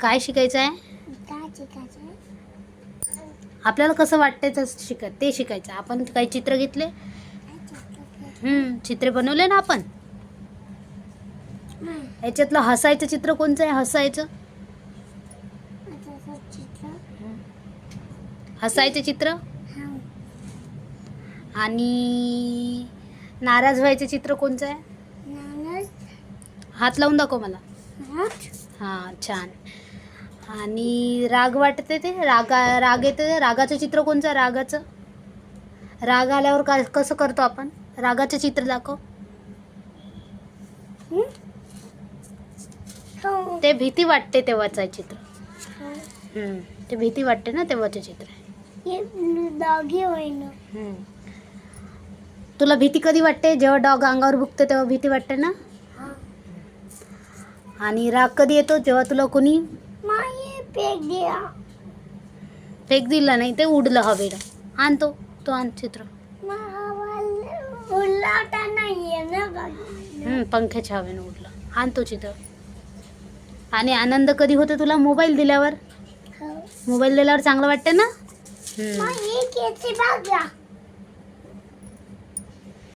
काय शिकायचं आहे? आपल्याला कसं वाटतंय तसं ते शिकायचं. आपण काही चित्र घेतले, चित्रे बनवले ना आपण. याच्यातलं हसायचं चित्र कोणचं आहे? हसायचं चित्र आणि नाराज व्हायचं चित्र कोणचं आहे? हात लावून दाखव मला. हां, छान. आणि राग वाटते ते राग येते, रागाचं चित्र कोणचं आहे? राग आल्यावर कसं करतो आपण? रागाचं चित्र दाखव. ते भीती वाटते तेव्हाचं आहे चित्र. ते भीती वाटते ना तेव्हाचं चित्र आहे. तुला भीती कधी वाटते? जेव्हा डॉग अंगावर भुकते तेव्हा भीती वाटते ना. आणि राग कधी येतो? जेव्हा तुला कोणी फेक दिला नाही, ते उडलं हवेला. आणतो तो आण चित्र. पंख्याच्या हवेनं उडलं. आणतो चित्र. आणि आनंद कधी होतो तुला? मोबाईल दिल्यावर. मोबाईल दिल्यावर चांगलं वाटते ना.